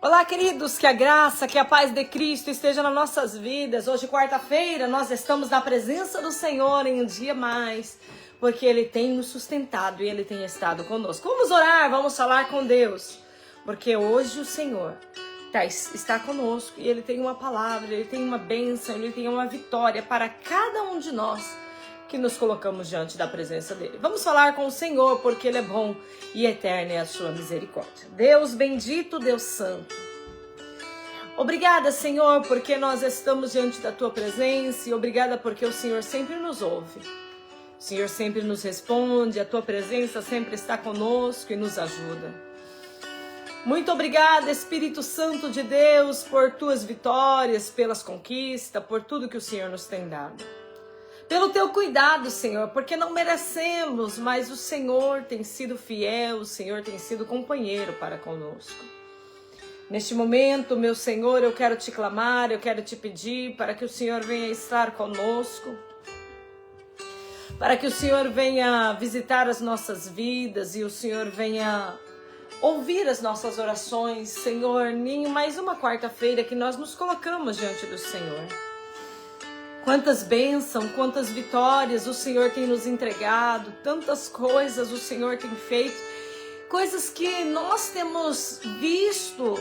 Olá, queridos, que a graça, que a paz de Cristo esteja nas nossas vidas. Hoje, quarta-feira, nós estamos na presença do Senhor em um dia mais, porque Ele tem nos sustentado e Ele tem estado conosco. Vamos orar, vamos falar com Deus, porque hoje o Senhor está conosco e Ele tem uma palavra, Ele tem uma bênção, Ele tem uma vitória para cada um de nós que nos colocamos diante da presença dEle. Vamos falar com o Senhor, porque Ele é bom e eterna é a sua misericórdia. Deus bendito, Deus santo. Obrigada, Senhor, porque nós estamos diante da Tua presença e obrigada porque o Senhor sempre nos ouve. O Senhor sempre nos responde, a Tua presença sempre está conosco e nos ajuda. Muito obrigada, Espírito Santo de Deus, por Tuas vitórias, pelas conquistas, por tudo que o Senhor nos tem dado. Pelo Teu cuidado, Senhor, porque não merecemos, mas o Senhor tem sido fiel, o Senhor tem sido companheiro para conosco. Neste momento, meu Senhor, eu quero Te clamar, eu quero Te pedir para que o Senhor venha estar conosco, para que o Senhor venha visitar as nossas vidas e o Senhor venha ouvir as nossas orações, Senhor, em mais uma quarta-feira que nós nos colocamos diante do Senhor. Quantas bênçãos, quantas vitórias o Senhor tem nos entregado, tantas coisas o Senhor tem feito, coisas que nós temos visto,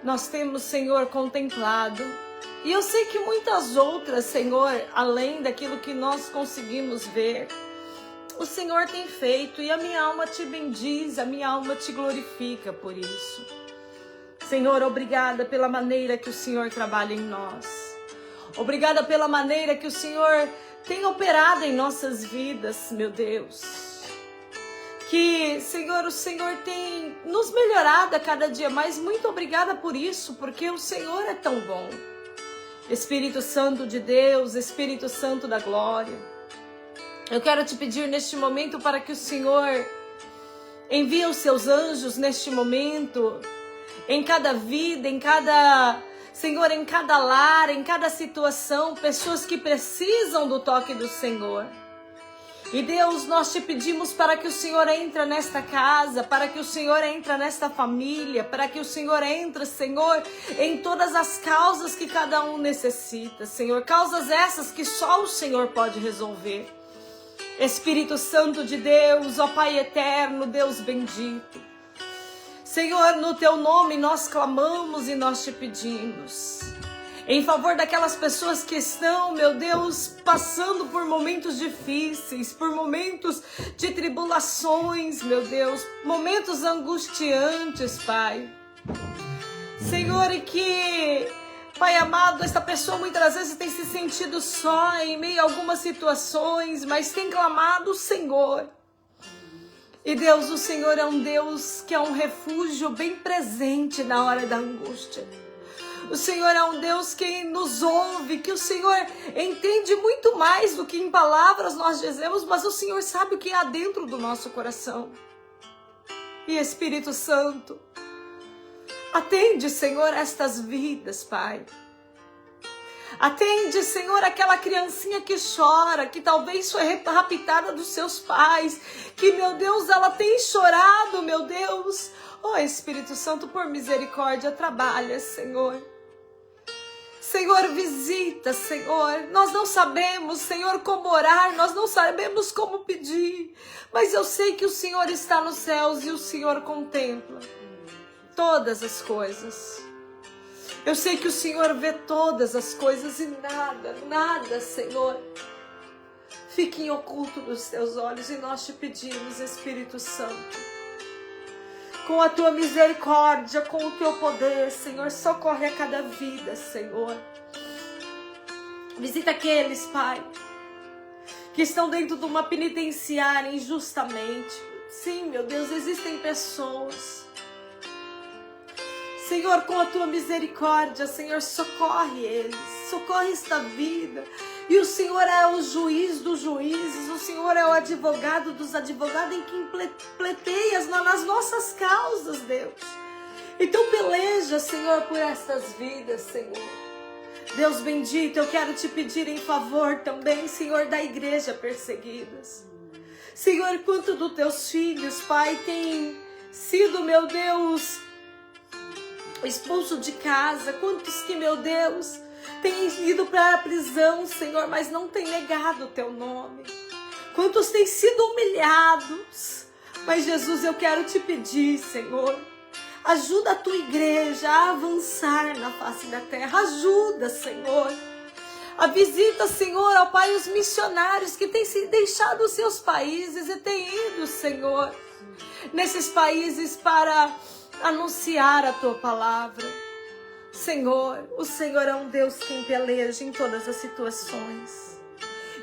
nós temos, Senhor, contemplado. E eu sei que muitas outras, Senhor, além daquilo que nós conseguimos ver, o Senhor tem feito e a minha alma Te bendiz, a minha alma Te glorifica por isso. Senhor, obrigada pela maneira que o Senhor trabalha em nós. Obrigada pela maneira que o Senhor tem operado em nossas vidas, meu Deus. Que, Senhor, o Senhor tem nos melhorado a cada dia mais. Muito obrigada por isso, porque o Senhor é tão bom. Espírito Santo de Deus, Espírito Santo da glória, eu quero Te pedir neste momento para que o Senhor envie os Seus anjos neste momento, em cada vida, em cada... Senhor, em cada lar, em cada situação, pessoas que precisam do toque do Senhor. E Deus, nós Te pedimos para que o Senhor entre nesta casa, para que o Senhor entre nesta família, para que o Senhor entre, Senhor, em todas as causas que cada um necessita, Senhor. Causas essas que só o Senhor pode resolver. Espírito Santo de Deus, ó Pai eterno, Deus bendito. Senhor, no Teu nome nós clamamos e nós Te pedimos. Em favor daquelas pessoas que estão, meu Deus, passando por momentos difíceis, por momentos de tribulações, meu Deus, momentos angustiantes, Pai. Senhor, e que, Pai amado, esta pessoa muitas vezes tem se sentido só em meio a algumas situações, mas tem clamado o Senhor. E Deus, o Senhor é um Deus que é um refúgio bem presente na hora da angústia. O Senhor é um Deus que nos ouve, que o Senhor entende muito mais do que em palavras nós dizemos, mas o Senhor sabe o que há dentro do nosso coração. E Espírito Santo, atende, Senhor, estas vidas, Pai. Atende, Senhor, aquela criancinha que chora, que talvez foi raptada dos seus pais, que, meu Deus, ela tem chorado, meu Deus. Oh, Espírito Santo, por misericórdia, trabalha, Senhor. Senhor, visita, Senhor. Nós não sabemos, Senhor, como orar, nós não sabemos como pedir, mas eu sei que o Senhor está nos céus e o Senhor contempla todas as coisas. Eu sei que o Senhor vê todas as coisas e nada, Senhor, fique em oculto dos Teus olhos. E nós Te pedimos, Espírito Santo, com a Tua misericórdia, com o Teu poder, Senhor, socorre a cada vida, Senhor. Visita aqueles, Pai, que estão dentro de uma penitenciária injustamente. Sim, meu Deus, existem pessoas. Senhor, com a Tua misericórdia, Senhor, socorre eles, socorre esta vida. E o Senhor é o juiz dos juízes, o Senhor é o advogado dos advogados, em quem pleteias nas nossas causas, Deus. Então peleja, Senhor, por estas vidas, Senhor. Deus bendito, eu quero Te pedir em favor também, Senhor, da igreja perseguidas. Senhor, quanto dos Teus filhos, Pai, tem sido, meu Deus, expulso de casa, quantos que, meu Deus, têm ido para a prisão, Senhor, mas não têm negado o teu nome. Quantos têm sido humilhados, mas Jesus, eu quero te pedir, Senhor, ajuda a tua igreja a avançar na face da terra, ajuda, Senhor. A visita, Senhor, ao Pai, os missionários que têm se deixado os seus países e têm ido, Senhor, nesses países para anunciar a tua palavra. Senhor, o Senhor é um Deus que peleja em todas as situações.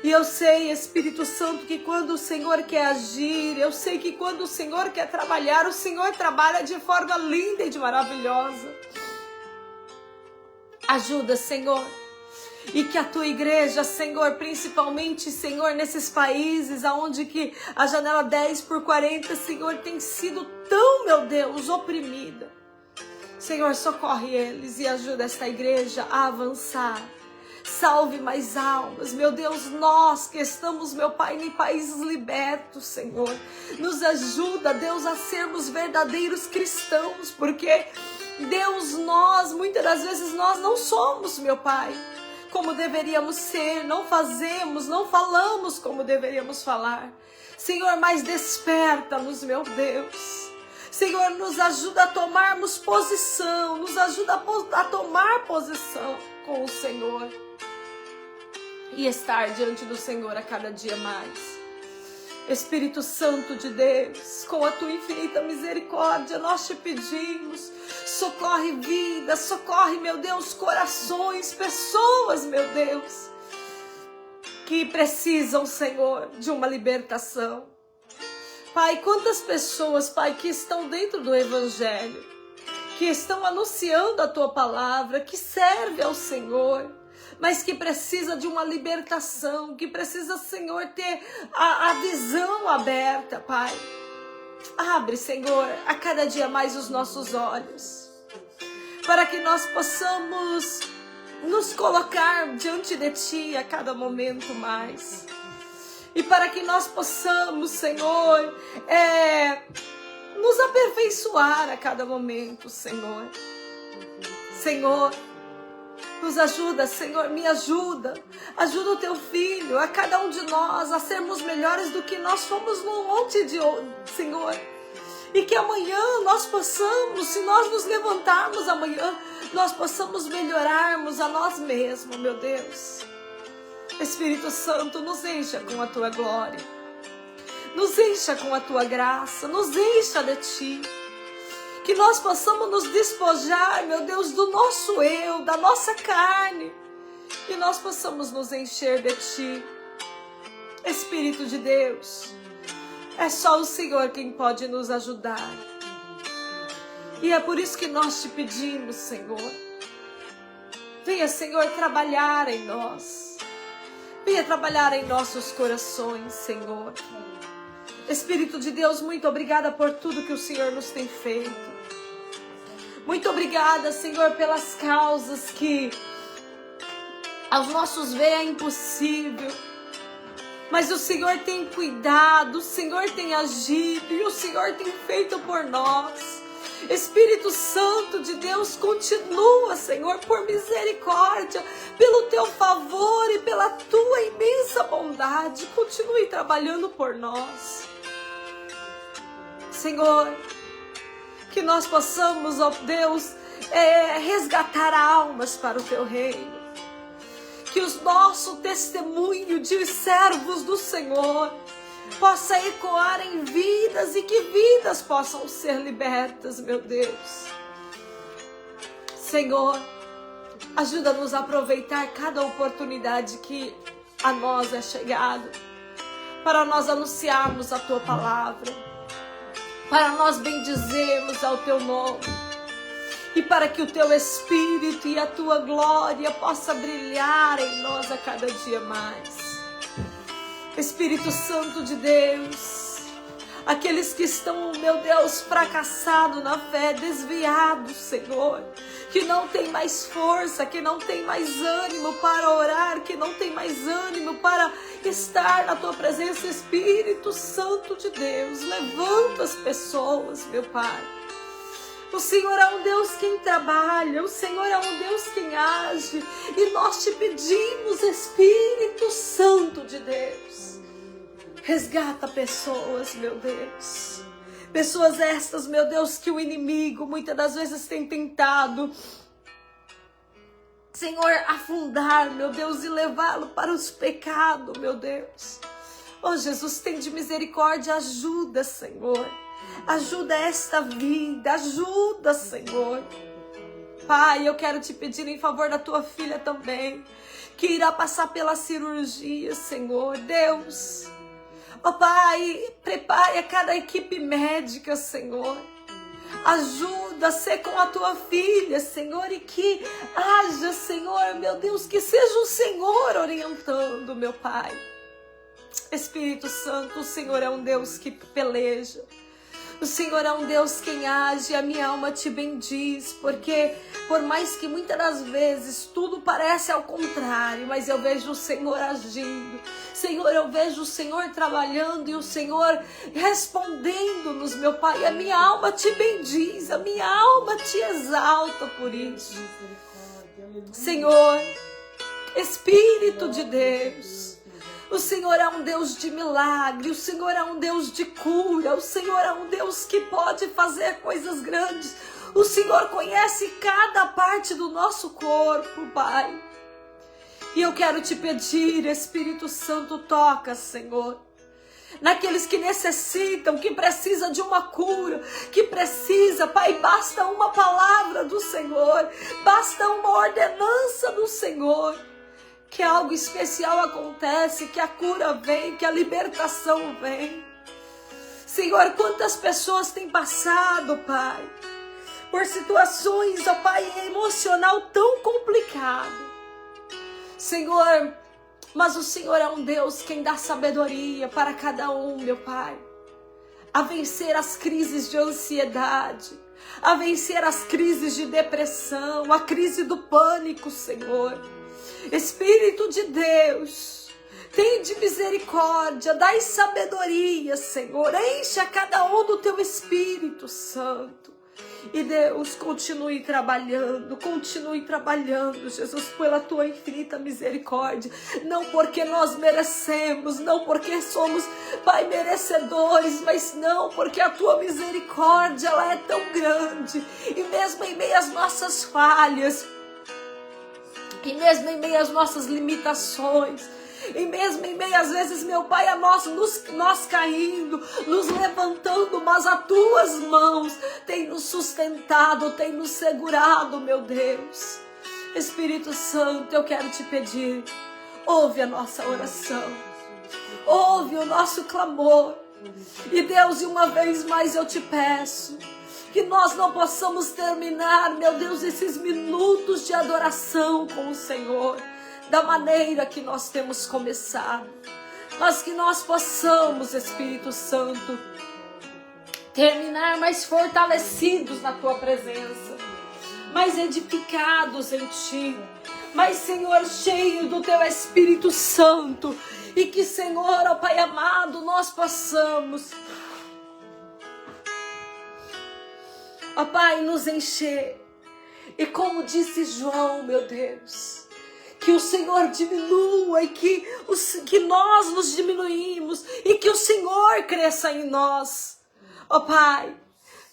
E eu sei, Espírito Santo, que quando o Senhor quer agir, eu sei que quando o Senhor quer trabalhar, o Senhor trabalha de forma linda e de maravilhosa. Ajuda, Senhor. E que a tua igreja, Senhor, principalmente, Senhor, nesses países onde que a janela 10x40, Senhor, tem sido tão, meu Deus, oprimida. Senhor, socorre eles e ajuda esta igreja a avançar. Salve mais almas, meu Deus, nós que estamos, meu Pai, em países libertos, Senhor. Nos ajuda, Deus, a sermos verdadeiros cristãos, porque, Deus, nós, muitas das vezes, nós não somos, meu Pai, como deveríamos ser, não fazemos, não falamos como deveríamos falar. Senhor, mas desperta-nos, meu Deus. Senhor, nos ajuda a tomarmos posição, nos ajuda a tomar posição com o Senhor e estar diante do Senhor a cada dia mais. Espírito Santo de Deus, com a tua infinita misericórdia, nós te pedimos, socorre vidas, socorre, meu Deus, corações, pessoas, meu Deus, que precisam, Senhor, de uma libertação. Pai, quantas pessoas, Pai, que estão dentro do Evangelho, que estão anunciando a tua palavra, que serve ao Senhor, mas que precisa de uma libertação, que precisa, Senhor, ter a visão aberta, Pai. Abre, Senhor, a cada dia mais os nossos olhos, para que nós possamos nos colocar diante de Ti a cada momento mais. E para que nós possamos, Senhor, nos aperfeiçoar a cada momento, Senhor. Senhor, nos ajuda, Senhor, me ajuda. Ajuda o teu filho, a cada um de nós, a sermos melhores do que nós fomos no monte de hoje, Senhor. E que amanhã nós possamos, se nós nos levantarmos amanhã, nós possamos melhorarmos a nós mesmos, meu Deus. Espírito Santo, nos encha com a tua glória. Nos encha com a tua graça, nos encha de Ti. Que nós possamos nos despojar, meu Deus, do nosso eu, da nossa carne. Que nós possamos nos encher de Ti. Espírito de Deus, é só o Senhor quem pode nos ajudar. E é por isso que nós te pedimos, Senhor. Venha, Senhor, trabalhar em nós. Venha trabalhar em nossos corações, Senhor. Espírito de Deus, muito obrigada por tudo que o Senhor nos tem feito. Muito obrigada, Senhor, pelas causas que aos nossos ver é impossível. Mas o Senhor tem cuidado, o Senhor tem agido e o Senhor tem feito por nós. Espírito Santo de Deus, continua, Senhor, por misericórdia, pelo teu favor e pela tua imensa bondade, continue trabalhando por nós. Senhor, que nós possamos, ó Deus, resgatar almas para o teu reino. Que o nosso testemunho de servos do Senhor possa ecoar em vidas e que vidas possam ser libertas, meu Deus. Senhor, ajuda-nos a aproveitar cada oportunidade que a nós é chegada, para nós anunciarmos a Tua palavra, para nós bendizermos ao Teu nome, e para que o Teu Espírito e a Tua glória possa brilhar em nós a cada dia mais. Espírito Santo de Deus, aqueles que estão, meu Deus, fracassados na fé, desviados, Senhor, que não tem mais força, que não tem mais ânimo para orar, que não tem mais ânimo para estar na Tua presença, Espírito Santo de Deus, levanta as pessoas, meu Pai. O Senhor é um Deus quem trabalha, o Senhor é um Deus quem age. E nós te pedimos, Espírito Santo de Deus, resgata pessoas, meu Deus. Pessoas estas, meu Deus, que o inimigo muitas das vezes tem tentado, Senhor, afundar, meu Deus, e levá-lo para os pecados, meu Deus. Oh, Jesus, tem de misericórdia, ajuda, Senhor. Ajuda esta vida, ajuda, Senhor. Pai, eu quero te pedir em favor da tua filha também, que irá passar pela cirurgia, Senhor. Deus, ó Pai, prepare a cada equipe médica, Senhor. Ajuda a ser com a tua filha, Senhor, e que haja, Senhor, meu Deus, que seja o Senhor orientando, meu Pai. Espírito Santo, o Senhor é um Deus que peleja. O Senhor é um Deus quem age, a minha alma te bendiz, porque por mais que muitas das vezes tudo parece ao contrário, mas eu vejo o Senhor agindo. Senhor, eu vejo o Senhor trabalhando e o Senhor respondendo-nos, meu Pai. A minha alma te bendiz, a minha alma te exalta por isso. Senhor, Espírito de Deus, o Senhor é um Deus de milagre, o Senhor é um Deus de cura, o Senhor é um Deus que pode fazer coisas grandes. O Senhor conhece cada parte do nosso corpo, Pai. E eu quero te pedir, Espírito Santo, toca, Senhor, naqueles que necessitam, que precisa de uma cura, que precisa, Pai, basta uma palavra do Senhor, basta uma ordenança do Senhor, que algo especial acontece, que a cura vem, que a libertação vem. Senhor, quantas pessoas têm passado, Pai, por situações, ó Pai, emocional tão complicado. Senhor, mas o Senhor é um Deus quem dá sabedoria para cada um, meu Pai, a vencer as crises de ansiedade, a vencer as crises de depressão, a crise do pânico, Senhor. Espírito de Deus, tem de misericórdia, dai sabedoria, Senhor, enche a cada um do teu Espírito Santo. E Deus, continue trabalhando, Jesus, pela tua infinita misericórdia. Não porque nós merecemos, não porque somos, Pai, merecedores, mas não porque a tua misericórdia, ela é tão grande. E mesmo em meio às nossas falhas, e mesmo em meio às nossas limitações, e mesmo em meio às vezes, meu Pai, a nós caindo, nos levantando, mas as tuas mãos têm nos sustentado, têm nos segurado, meu Deus. Espírito Santo, eu quero te pedir, ouve a nossa oração, ouve o nosso clamor. E Deus, e uma vez mais eu te peço, que nós não possamos terminar, meu Deus, esses minutos de adoração com o Senhor da maneira que nós temos começado, mas que nós possamos, Espírito Santo, terminar mais fortalecidos na tua presença, mais edificados em ti, mais, Senhor, cheio do teu Espírito Santo, e que, Senhor, ó Pai amado, nós possamos, ó Pai, nos encher. E como disse João, meu Deus, que o Senhor diminua e que nós nos diminuímos e que o Senhor cresça em nós. Ó Pai,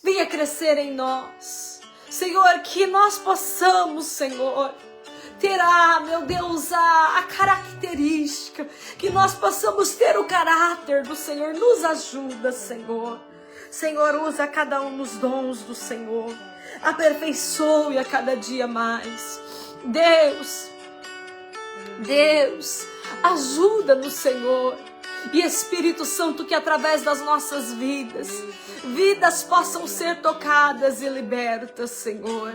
venha crescer em nós. Senhor, que nós possamos, Senhor, ter, meu Deus, a característica, que nós possamos ter o caráter do Senhor. Nos ajuda, Senhor. Senhor, usa cada um nos dons do Senhor. Aperfeiçoe a cada dia mais. Deus, ajuda-nos, Senhor. E Espírito Santo, que através das nossas vidas possam ser tocadas e libertas, Senhor.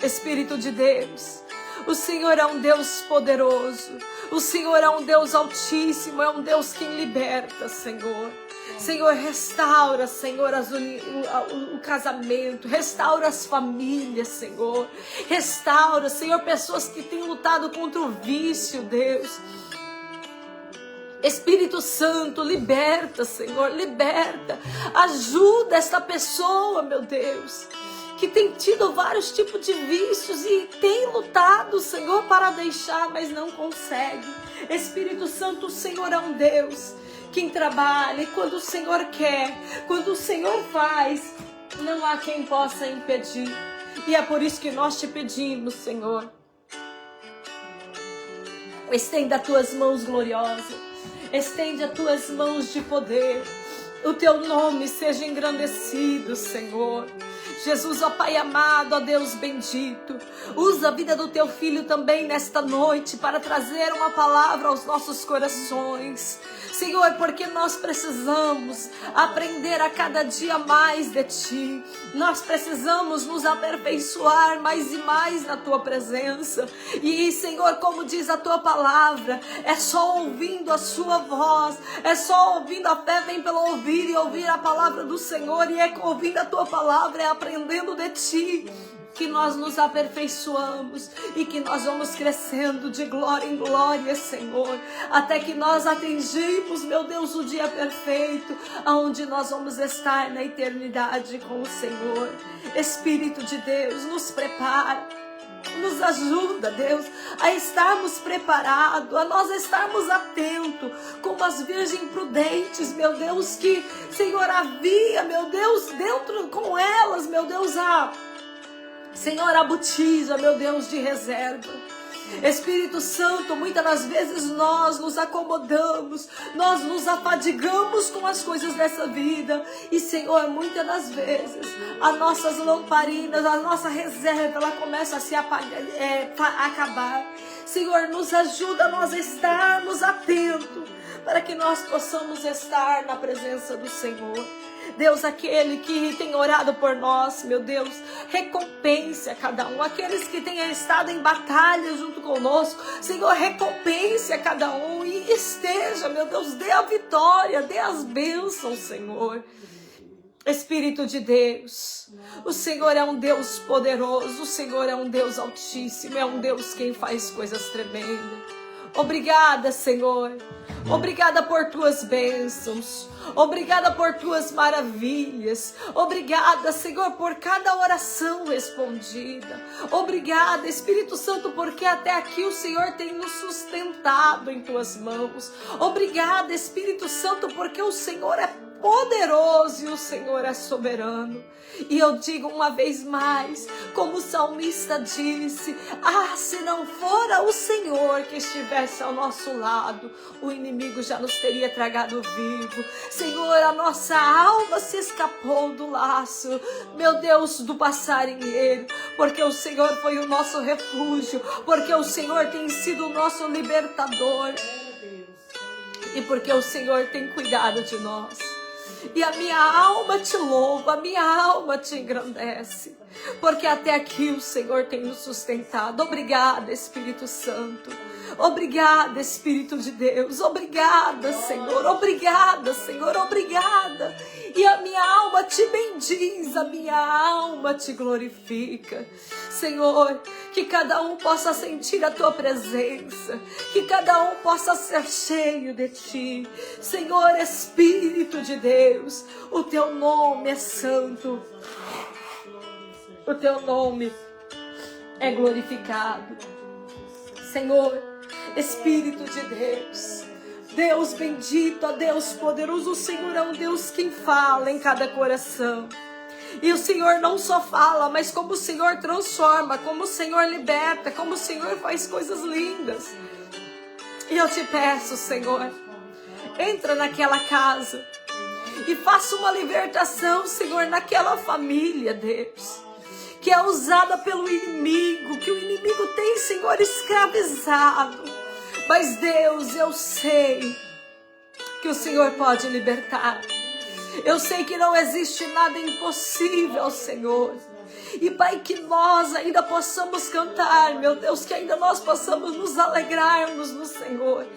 Espírito de Deus, o Senhor é um Deus poderoso, o Senhor é um Deus altíssimo, é um Deus quem liberta, Senhor. Senhor, restaura, Senhor, o casamento, restaura as famílias, Senhor. Restaura, Senhor, pessoas que têm lutado contra o vício, Deus. Espírito Santo, liberta, Senhor, liberta. Ajuda esta pessoa, meu Deus. que tem tido vários tipos de vícios e tem lutado, Senhor, para deixar, mas não consegue. Espírito Santo, o Senhor é um Deus que trabalha, e quando o Senhor quer, quando o Senhor faz, não há quem possa impedir. E é por isso que nós te pedimos, Senhor, estenda as tuas mãos gloriosas, estende as tuas mãos de poder, o teu nome seja engrandecido, Senhor. Jesus, ó Pai amado, ó Deus bendito, usa a vida do teu filho também nesta noite para trazer uma palavra aos nossos corações, Senhor, porque nós precisamos aprender a cada dia mais de Ti. Nós precisamos nos aperfeiçoar mais e mais na Tua presença. E, Senhor, como diz a Tua palavra, é só ouvindo a Sua voz, é só ouvindo, a fé vem pelo ouvir e ouvir a palavra do Senhor. E é ouvindo a Tua palavra, é aprendendo de Ti, que nós nos aperfeiçoamos e que nós vamos crescendo de glória em glória, Senhor, até que nós atingimos, meu Deus, o dia perfeito, aonde nós vamos estar na eternidade com o Senhor. Espírito de Deus, nos prepara, nos ajuda, Deus, a estarmos preparados, a nós estarmos atentos, como as virgens prudentes, meu Deus, que, Senhor, havia, meu Deus, dentro com elas, meu Deus, Senhor, a botija, meu Deus, de reserva. Espírito Santo, muitas das vezes nós nos acomodamos, nós nos afadigamos com as coisas dessa vida. E, Senhor, muitas das vezes as nossas lamparinas, a nossa reserva, ela começa a se acabar. Senhor, nos ajuda a nós estarmos atentos, para que nós possamos estar na presença do Senhor. Deus, aquele que tem orado por nós, meu Deus, recompense a cada um. Aqueles que têm estado em batalha junto conosco, Senhor, recompense a cada um e esteja, meu Deus, dê a vitória, dê as bênçãos, Senhor. Espírito de Deus, o Senhor é um Deus poderoso, o Senhor é um Deus altíssimo, é um Deus quem faz coisas tremendas. Obrigada, Senhor. Obrigada por tuas bênçãos. Obrigada por tuas maravilhas. Obrigada, Senhor, por cada oração respondida. Obrigada, Espírito Santo, porque até aqui o Senhor tem nos sustentado em tuas mãos. Obrigada, Espírito Santo, porque o Senhor é poderoso e o Senhor é soberano. E eu digo uma vez mais, como o salmista disse: se não fora o Senhor que estivesse ao nosso lado, o inimigo já nos teria tragado vivo. Senhor, a nossa alma se escapou do laço, meu Deus, do passarinheiro, porque o Senhor foi o nosso refúgio, porque o Senhor tem sido o nosso libertador, e porque o Senhor tem cuidado de nós. E a minha alma te louva, a minha alma te engrandece, porque até aqui o Senhor tem nos sustentado. Obrigada, Espírito Santo. Obrigada, Espírito de Deus. Obrigada, Senhor. Obrigada, Senhor. Obrigada. E a minha alma te bendiz, a minha alma te glorifica. Senhor, que cada um possa sentir a tua presença, que cada um possa ser cheio de ti. Senhor, Espírito de Deus, o teu nome é santo, o teu nome é glorificado. Senhor, Espírito de Deus, Deus bendito, ó Deus poderoso, o Senhor é um Deus que fala em cada coração. E o Senhor não só fala, mas como o Senhor transforma, como o Senhor liberta, como o Senhor faz coisas lindas. E eu te peço, Senhor, entra naquela casa e faça uma libertação, Senhor, naquela família, Deus, que é usada pelo inimigo, que o inimigo tem, Senhor, escravizado. Mas, Deus, eu sei que o Senhor pode libertar. Eu sei que não existe nada impossível, Senhor. E, Pai, que nós ainda possamos cantar, meu Deus, que ainda nós possamos nos alegrarmos no Senhor,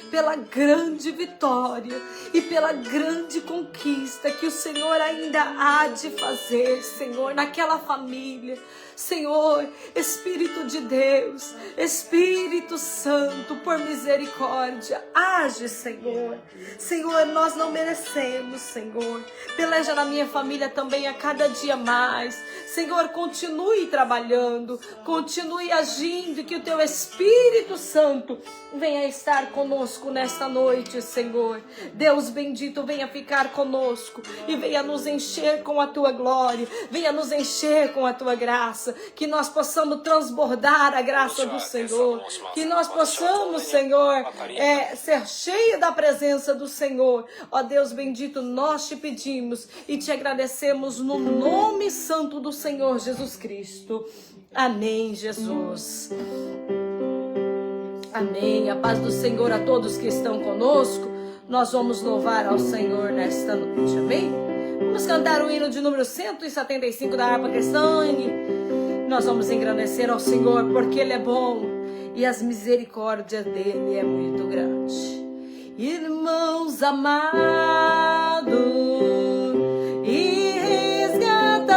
pela grande vitória e pela grande conquista que o Senhor ainda há de fazer, Senhor, naquela família. Senhor, Espírito de Deus, Espírito Santo, por misericórdia, age, Senhor. Senhor, nós não merecemos, Senhor. Peleja na minha família também a cada dia mais. Senhor, continue trabalhando, continue agindo, e que o Teu Espírito Santo venha estar conosco nesta noite, Senhor. Deus bendito, venha ficar conosco e venha nos encher com a Tua glória, venha nos encher com a Tua graça, que nós possamos transbordar a graça do Senhor, que nós possamos, Senhor, ser cheio da presença do Senhor. Ó Deus bendito, nós te pedimos e te agradecemos no nome santo do Senhor Jesus Cristo. Amém, Jesus. Amém. A paz do Senhor a todos que estão conosco. Nós vamos louvar ao Senhor nesta noite. Amém? Vamos cantar o hino de número 175 da harpa cristane. Nós vamos engrandecer ao Senhor porque Ele é bom e as misericórdias dEle é muito grande. Irmãos amados e resgatados,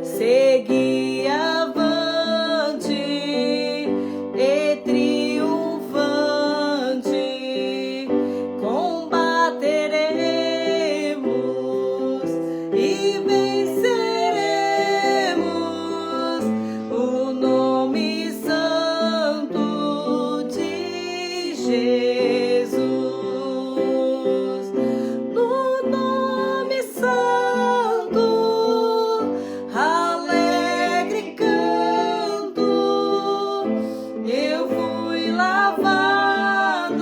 segui avante e triunfante, combateremos e venceremos o nome santo de Jesus. No nome santo, alegre canto, eu fui lavado,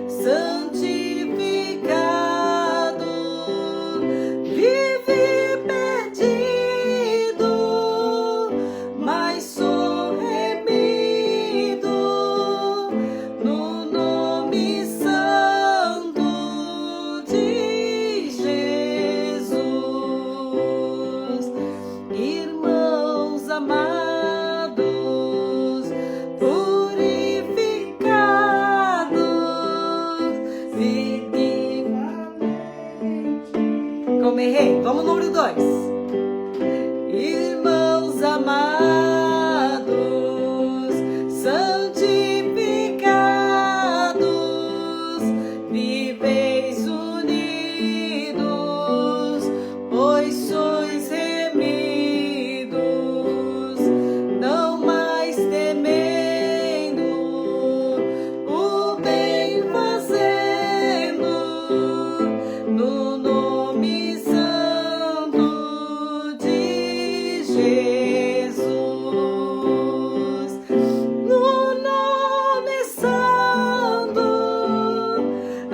santificado, vivi perdido, mas sou remido no nome santo de Jesus. Irmãos amados, purificados, como errei? Vamos no número 2. Irmãos amados, santificados, viveis unidos, pois sois remidos, não mais temendo, o bem fazendo, no nome santo de Jesus. No nome santo,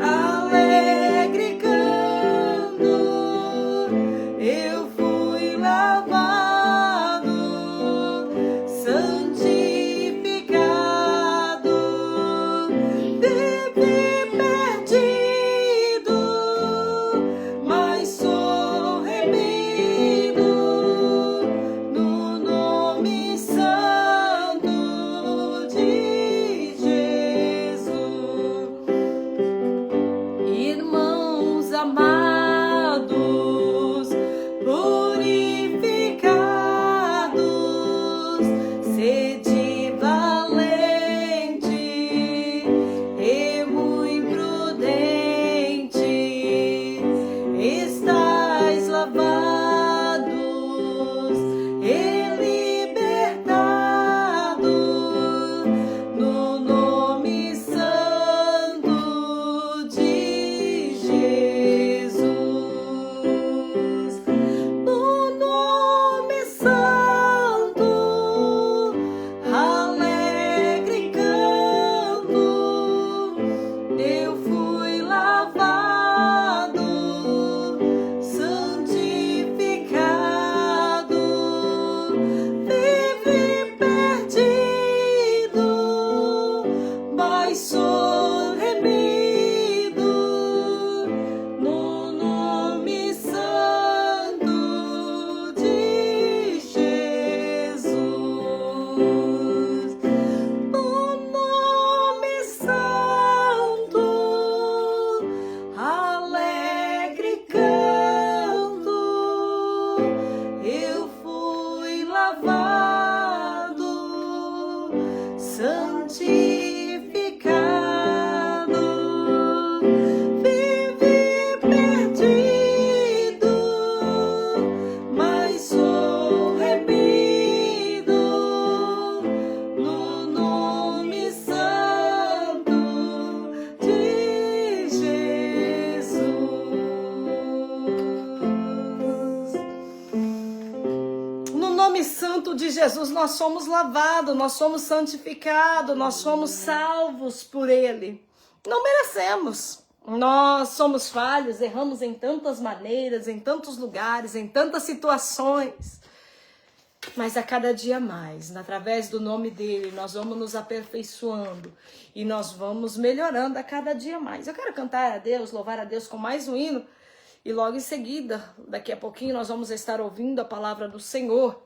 alegre canto, eu fui lavado, santificado, vivi perdido, mas sou remido no nome santo de Jesus, nós somos lavados, nós somos santificados, nós somos salvos por Ele. Não merecemos. Nós somos falhos, erramos em tantas maneiras, em tantos lugares, em tantas situações. Mas a cada dia mais, através do nome dele, nós vamos nos aperfeiçoando e nós vamos melhorando a cada dia mais. Eu quero cantar a Deus, louvar a Deus com mais um hino e logo em seguida, daqui a pouquinho, nós vamos estar ouvindo a palavra do Senhor,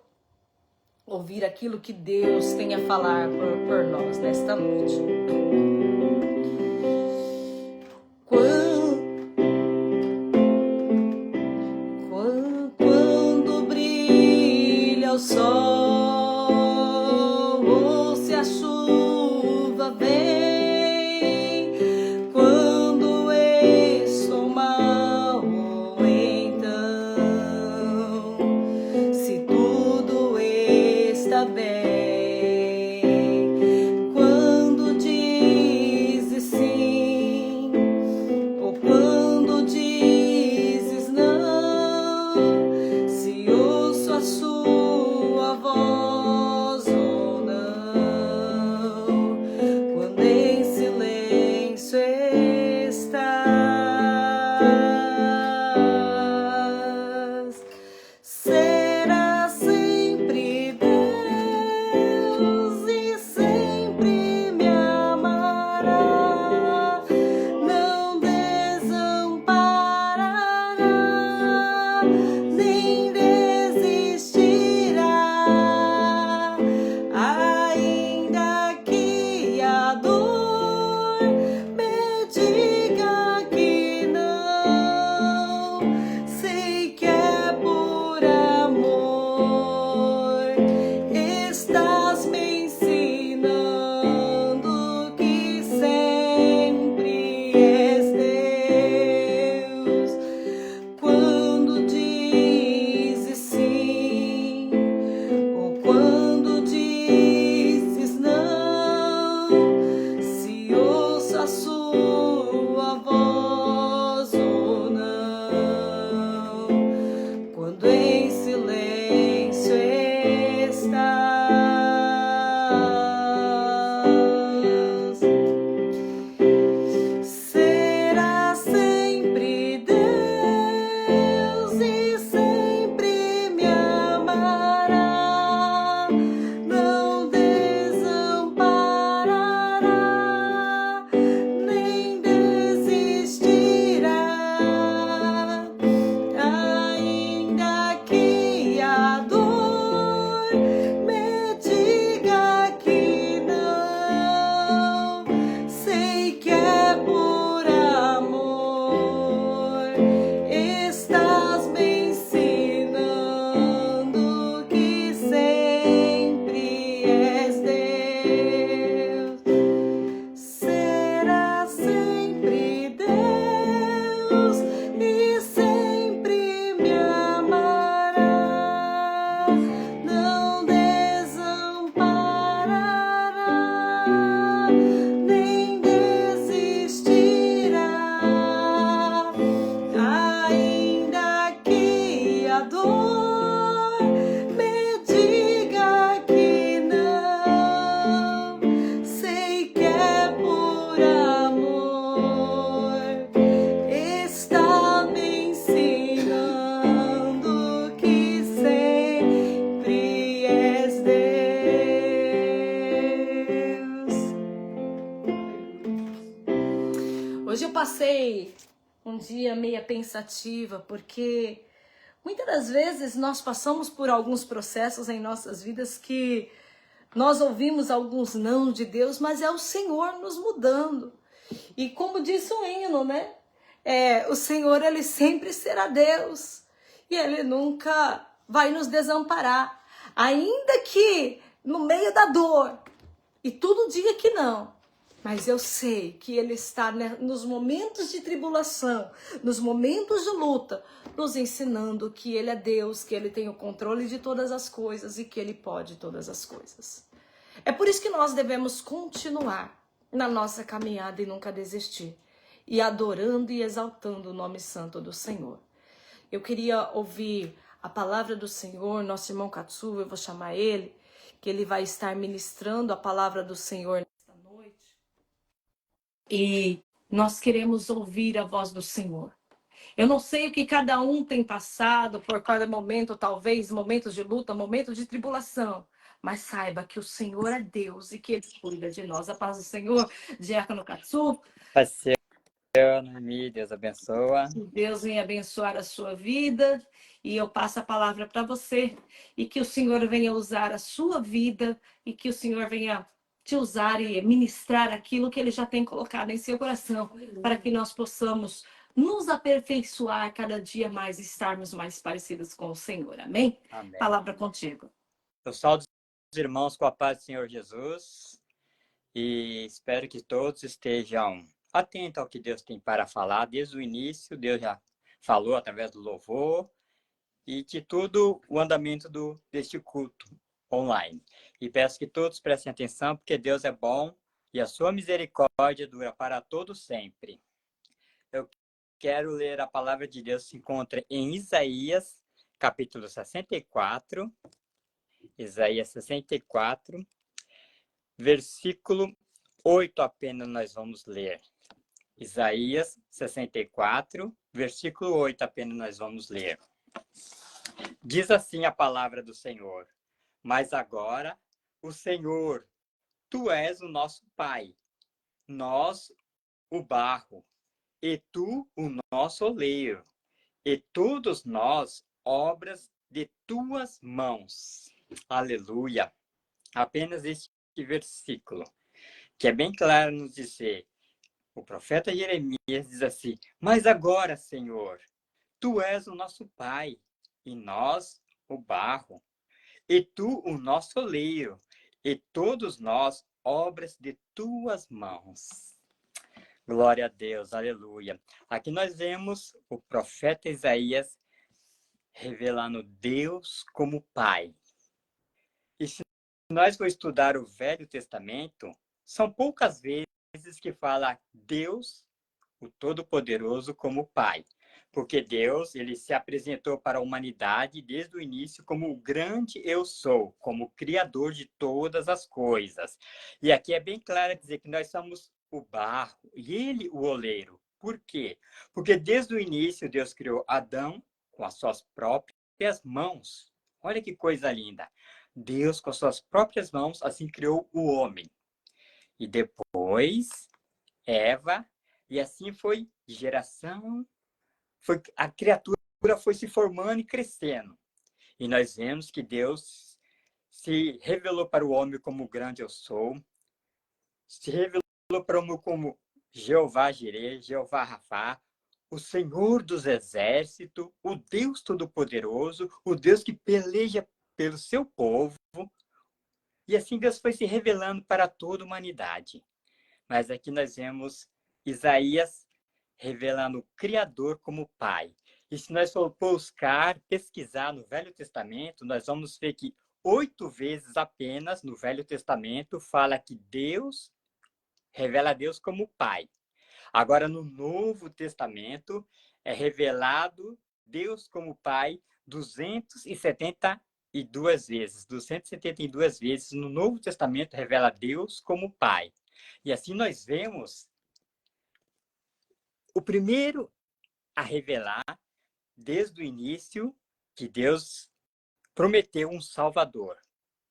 ouvir aquilo que Deus tem a falar por nós nesta noite. Quando brilha o sol, ou se a chuva vem, quando estou mal, ou então, se tudo está bem, quando dizes sim, ou quando dizes não, se ouço a sua voz ou não, quando em silêncio estás, será sempre Deus e sempre me amará, não desamparará, nem desistirá, ainda que a dor me diga que não, sei que é por amor, estás me ensinando que sempre és Deus. Quando dizes sim, ou quando dizes não, se ouço a sua voz ou não, quando em silêncio estás, será sempre Deus e sempre me amará, não desamparará, nem desistirá, ainda que a dor me diga que não, sei que é por amor, estás me ensinando que sempre és Deus, será sempre Deus e sempre me amará, não desamparará, nem desistirá, ainda que a dor me diga que não, sei que é por amor, está me ensinando que sempre és Deus. Hoje eu passei um dia meio pensativa, porque muitas das vezes nós passamos por alguns processos em nossas vidas que nós ouvimos alguns não de Deus, mas é o Senhor nos mudando. E como disse o hino, né? O Senhor, Ele sempre será Deus. E Ele nunca vai nos desamparar. Ainda que no meio da dor, e tudo diga que não, mas eu sei que Ele está nos momentos de tribulação, nos momentos de luta, nos ensinando que Ele é Deus, que Ele tem o controle de todas as coisas e que Ele pode todas as coisas. É por isso que nós devemos continuar na nossa caminhada e nunca desistir, e adorando e exaltando o nome santo do Senhor. Eu queria ouvir a palavra do Senhor. Nosso irmão Katsu, eu vou chamar ele, que ele vai estar ministrando a palavra do Senhor nesta noite. E nós queremos ouvir a voz do Senhor. Eu não sei o que cada um tem passado por cada momento, talvez momentos de luta, momentos de tribulação. Mas saiba que o Senhor é Deus e que Ele cuida de nós. A paz do Senhor, Diácono Katsu. Deus abençoa. Que Deus venha abençoar a sua vida. E eu passo a palavra para você. E que o Senhor venha usar a sua vida. E que o Senhor venha te usar e ministrar aquilo que Ele já tem colocado em seu coração. Para que nós possamos nos aperfeiçoar cada dia mais e estarmos mais parecidos com o Senhor. Amém? Amém. Palavra contigo. Eu saúdo os irmãos com a paz do Senhor Jesus e espero que todos estejam atentos ao que Deus tem para falar. Desde o início, Deus já falou através do louvor e de tudo o andamento deste culto online. E peço que todos prestem atenção, porque Deus é bom e a sua misericórdia dura para todos sempre. Eu quero ler a palavra de Deus, se encontra em Isaías, capítulo 64. Isaías 64, versículo 8 apenas nós vamos ler. Isaías 64, versículo 8 apenas nós vamos ler. Diz assim a palavra do Senhor: mas agora, o Senhor, tu és o nosso Pai, nós o barro, e tu o nosso oleiro, e todos nós obras de tuas mãos. Aleluia! Apenas este versículo, que é bem claro nos dizer, o profeta Jeremias diz assim: mas agora, Senhor, tu és o nosso Pai, e nós o barro, e tu o nosso oleiro, e todos nós obras de tuas mãos. Glória a Deus, aleluia. Aqui nós vemos o profeta Isaías revelando Deus como Pai. E se nós for estudar o Velho Testamento, são poucas vezes que fala Deus, o Todo-Poderoso, como Pai. Porque Deus, ele se apresentou para a humanidade desde o início como o grande eu sou, como Criador de todas as coisas. E aqui é bem claro dizer que nós somos o barro e ele o oleiro. Por quê? Porque desde o início Deus criou Adão com as suas próprias mãos. Olha que coisa linda. Deus, com as suas próprias mãos, assim criou o homem. E depois, Eva, e assim foi de geração, a criatura foi se formando e crescendo. E nós vemos que Deus se revelou para o homem como o grande eu sou, se revelou para o homem como Jeová Jireh, Jeová Rafá, o Senhor dos Exércitos, o Deus Todo-Poderoso, o Deus que peleja pelo seu povo. E assim Deus foi se revelando para toda a humanidade. Mas aqui nós vemos Isaías revelando o Criador como Pai. E se nós for buscar, pesquisar no Velho Testamento, nós vamos ver que 8 vezes apenas no Velho Testamento fala que Deus revela a Deus como Pai. Agora, no Novo Testamento, é revelado Deus como Pai 272 vezes. 272 vezes no Novo Testamento revela Deus como Pai. E assim nós vemos o primeiro a revelar, desde o início, que Deus prometeu um Salvador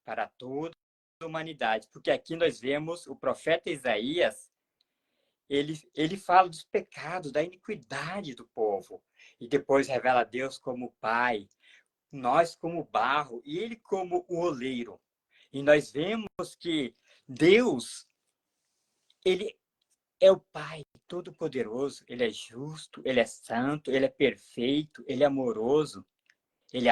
para toda a humanidade. Porque aqui nós vemos o profeta Isaías, ele fala dos pecados, da iniquidade do povo. E depois revela Deus como Pai, nós como barro, e ele como o oleiro. E nós vemos que Deus, ele é o Pai Todo-Poderoso, ele é justo, ele é santo, ele é perfeito, ele é amoroso, ele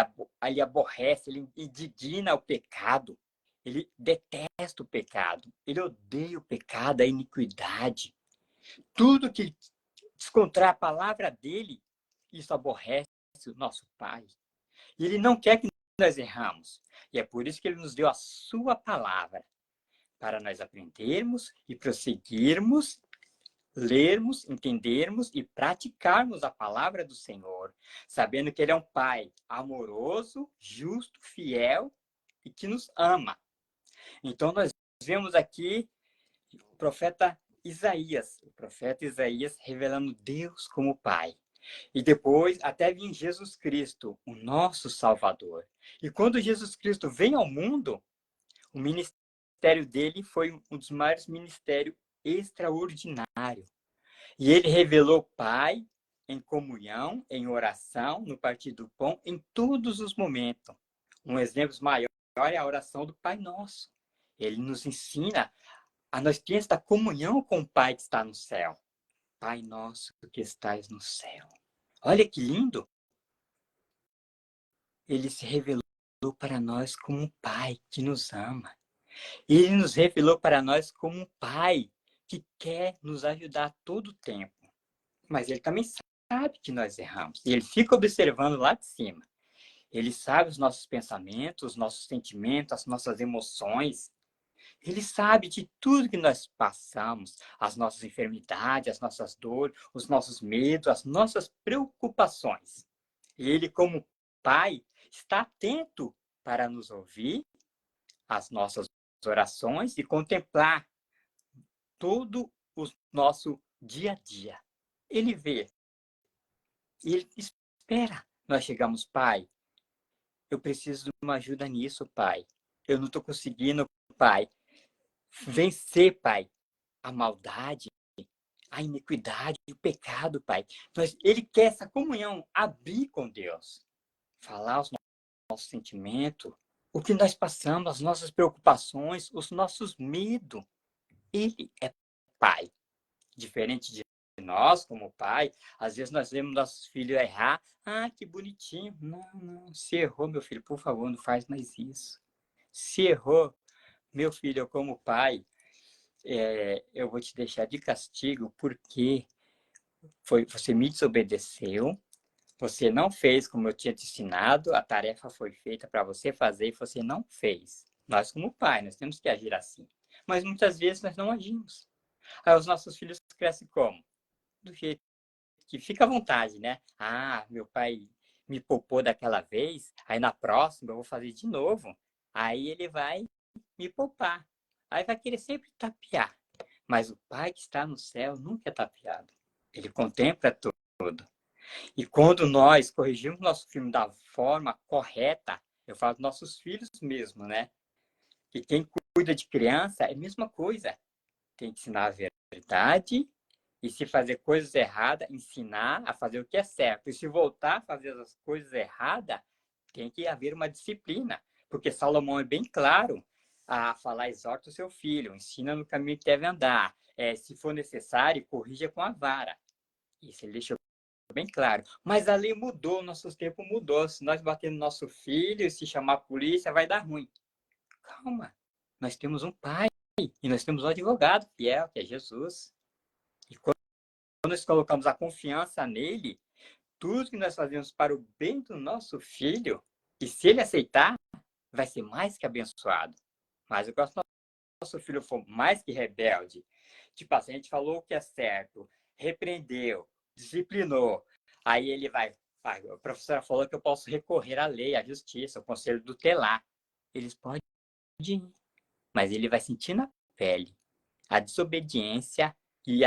aborrece, ele indigna o pecado, ele detesta o pecado, ele odeia o pecado, a iniquidade. Tudo que descontrai a palavra dele, isso aborrece o nosso Pai. E ele não quer que nós erramos. E é por isso que ele nos deu a sua palavra, para nós aprendermos e prosseguirmos lermos, entendermos e praticarmos a palavra do Senhor, sabendo que Ele é um Pai amoroso, justo, fiel e que nos ama. Então, nós vemos aqui o profeta Isaías revelando Deus como Pai. E depois até vir Jesus Cristo, o nosso Salvador. E quando Jesus Cristo vem ao mundo, o ministério dele foi um dos maiores ministérios extraordinários. E ele revelou Pai em comunhão, em oração, no partir do pão, em todos os momentos. Um exemplo maior é a oração do Pai Nosso. Ele nos ensina a nós ter esta comunhão com o Pai que está no céu. Pai Nosso que estás no céu. Olha que lindo! Ele se revelou para nós como um Pai que nos ama. Ele nos revelou para nós como um Pai que quer nos ajudar todo o tempo. Mas ele também sabe que nós erramos. E ele fica observando lá de cima. Ele sabe os nossos pensamentos, os nossos sentimentos, as nossas emoções. Ele sabe de tudo que nós passamos, as nossas enfermidades, as nossas dores, os nossos medos, as nossas preocupações. E ele, como Pai, está atento para nos ouvir as nossas orações e contemplar todo o nosso dia a dia. Ele vê, ele espera. Nós chegamos, Pai, eu preciso de uma ajuda nisso, Pai. Eu não estou conseguindo, Pai, vencer, Pai, a maldade, a iniquidade, o pecado, Pai. Ele quer essa comunhão, abrir com Deus, falar os nossos sentimentos, o que nós passamos, as nossas preocupações, os nossos medos. Ele é Pai. Diferente de nós, como pai, às vezes nós vemos nossos filhos errar. Ah, que bonitinho. Não, não. Se errou, meu filho, por favor, não faz mais isso. Se errou, meu filho, eu como pai, eu vou te deixar de castigo porque você me desobedeceu, você não fez como eu tinha te ensinado, a tarefa foi feita para você fazer e você não fez. Nós, como pai, nós temos que agir assim. Mas muitas vezes nós não agimos. Aí os nossos filhos crescem como? Do jeito que fica à vontade, né? Ah, meu pai me poupou daquela vez, aí na próxima eu vou fazer de novo. Aí ele vai me poupar. Aí vai querer sempre tapear. Mas o Pai que está no céu nunca é tapeado. Ele contempla tudo. E quando nós corrigimos nosso filho da forma correta, eu falo dos nossos filhos mesmo, né? E quem cuida de criança é a mesma coisa. Tem que ensinar a verdade e se fazer coisas erradas, ensinar a fazer o que é certo. E se voltar a fazer as coisas erradas, tem que haver uma disciplina. Porque Salomão é bem claro a falar, exorta o seu filho, ensina no caminho que deve andar. Se for necessário, corrija com a vara. Isso ele deixou bem claro. Mas a lei mudou, nossos tempos mudou. Se nós bater no nosso filho, se chamar a polícia, vai dar ruim. Calma, nós temos um pai e nós temos um advogado fiel, que é Jesus. E quando nós colocamos a confiança nele, tudo que nós fazemos para o bem do nosso filho, e se ele aceitar, vai ser mais que abençoado. Mas quando nosso filho for mais que rebelde, tipo assim, a gente falou o que é certo, repreendeu, disciplinou, aí ele vai, a professora falou que eu posso recorrer à lei, à justiça, ao conselho tutelar. Eles podem ir, mas ele vai sentir na pele a desobediência e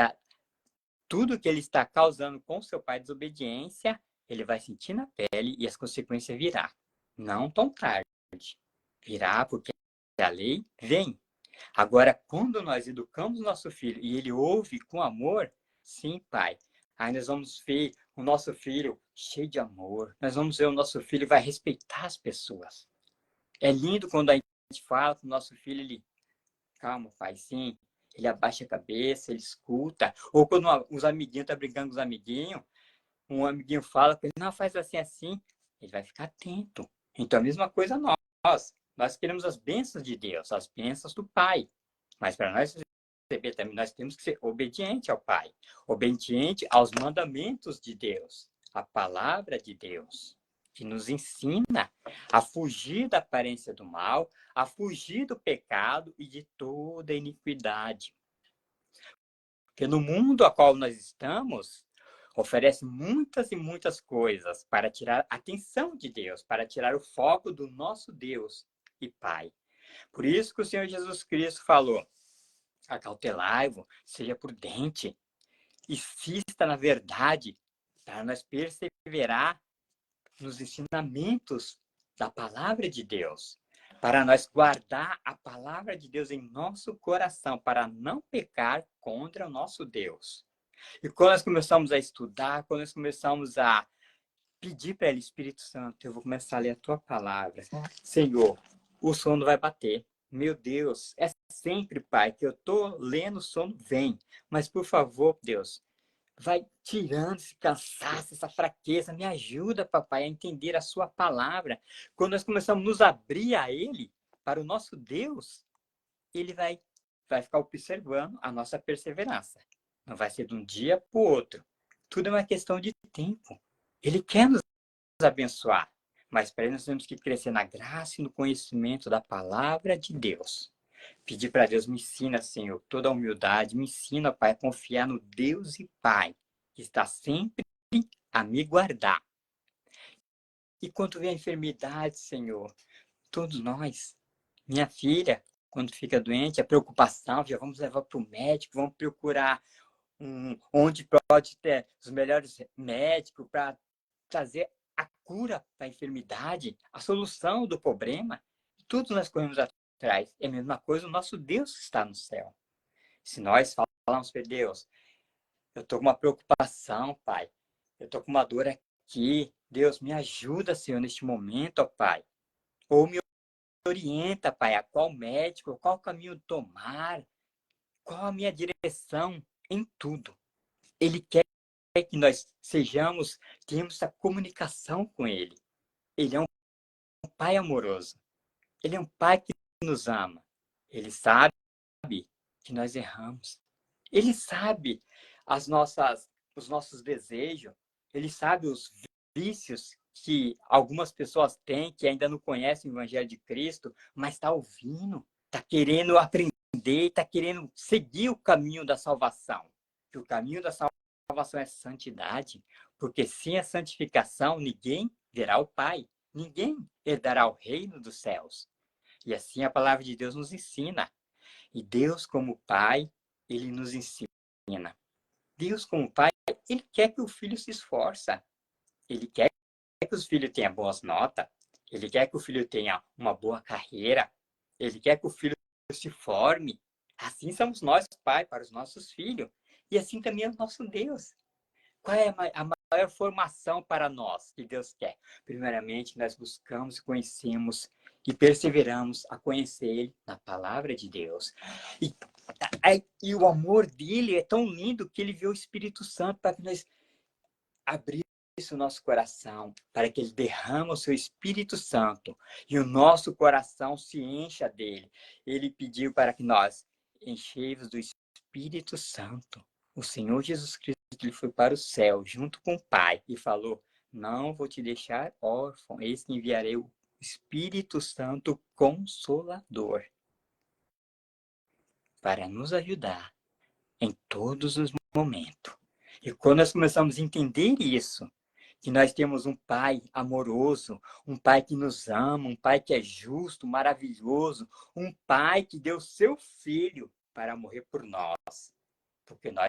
tudo que ele está causando com seu pai, desobediência, ele vai sentir na pele e as consequências virá. Não tão tarde. Virá porque a lei vem. Agora, quando nós educamos nosso filho e ele ouve com amor, sim, pai, aí nós vamos ver o nosso filho cheio de amor. Nós vamos ver o nosso filho vai respeitar as pessoas. É lindo quando a gente fala com o nosso filho, ele, calma, pai, sim, ele abaixa a cabeça, ele escuta. Ou quando os amiguinhos estão brincando com os amiguinhos, um amiguinho fala com ele, não, faz assim, assim. Ele vai ficar atento. Então, a mesma coisa nós. Nós queremos as bênçãos de Deus, as bênçãos do Pai. Mas para nós receber também, nós temos que ser obediente ao Pai. Obediente aos mandamentos de Deus. A palavra de Deus. Que nos ensina a fugir da aparência do mal, a fugir do pecado e de toda iniquidade. Porque no mundo a qual nós estamos, oferece muitas e muitas coisas para tirar a atenção de Deus, para tirar o foco do nosso Deus e Pai. Por isso que o Senhor Jesus Cristo falou: acautelai-vos, seja prudente, insista na verdade, para nós perseverar nos ensinamentos da palavra de Deus, para nós guardar a palavra de Deus em nosso coração, para não pecar contra o nosso Deus. E quando nós começamos a estudar, quando nós começamos a pedir para Ele, Espírito Santo, eu vou começar a ler a Tua palavra. Senhor, o sono vai bater. Meu Deus, é sempre, Pai, que eu estou lendo, o sono vem. Mas, por favor, Deus, vai tirando esse cansaço, essa fraqueza. Me ajuda, papai, a entender a sua palavra. Quando nós começamos a nos abrir a Ele, para o nosso Deus, Ele vai ficar observando a nossa perseverança. Não vai ser de um dia para o outro. Tudo é uma questão de tempo. Ele quer nos abençoar. Mas para isso nós temos que crescer na graça e no conhecimento da palavra de Deus. Pedir para Deus, me ensina, Senhor, toda a humildade, me ensina, Pai, a confiar no Deus e Pai, que está sempre a me guardar. E quando vem a enfermidade, Senhor, todos nós, minha filha, quando fica doente, a preocupação, já vamos levar para o médico, vamos procurar onde pode ter os melhores médicos para trazer a cura para a enfermidade, a solução do problema. Tudo nós corremos atrás. É a mesma coisa, o nosso Deus está no céu. Se nós falamos para Deus, eu estou com uma preocupação, Pai, eu estou com uma dor aqui, Deus, me ajuda, Senhor, neste momento, ó Pai. Ou me orienta, Pai, a qual médico, qual caminho tomar, qual a minha direção em tudo. Ele quer que nós tenhamos essa comunicação com Ele. Ele é um Pai amoroso. Ele é um Pai que nos ama. Ele sabe que nós erramos. Ele sabe os nossos desejos. Ele sabe os vícios que algumas pessoas têm, que ainda não conhecem o Evangelho de Cristo, mas está ouvindo, está querendo aprender, está querendo seguir o caminho da salvação. Que o caminho da salvação é santidade, porque sem a santificação ninguém verá o Pai, ninguém herdará o reino dos céus. E assim a palavra de Deus nos ensina. E Deus, como Pai, Ele nos ensina. Deus, como Pai, Ele quer que o filho se esforça. Ele quer que os filhos tenham boas notas. Ele quer que o filho tenha uma boa carreira. Ele quer que o filho se forme. Assim somos nós, Pai, para os nossos filhos. E assim também é o nosso Deus. Qual é a maior formação para nós que Deus quer? Primeiramente, nós buscamos, conhecemos e perseveramos a conhecer Ele na palavra de Deus. E o amor dele é tão lindo que ele vê o Espírito Santo para que nós abrimos o nosso coração, para que ele derrame o seu Espírito Santo e o nosso coração se encha dele. Ele pediu para que nós enchemos do Espírito Santo. O Senhor Jesus Cristo, ele foi para o céu junto com o Pai e falou: não vou te deixar órfão, eis que enviarei o Espírito Santo Consolador para nos ajudar em todos os momentos. E quando nós começamos a entender isso, que nós temos um Pai amoroso, um Pai que nos ama, um Pai que é justo, maravilhoso, um Pai que deu seu Filho para morrer por nós, porque nós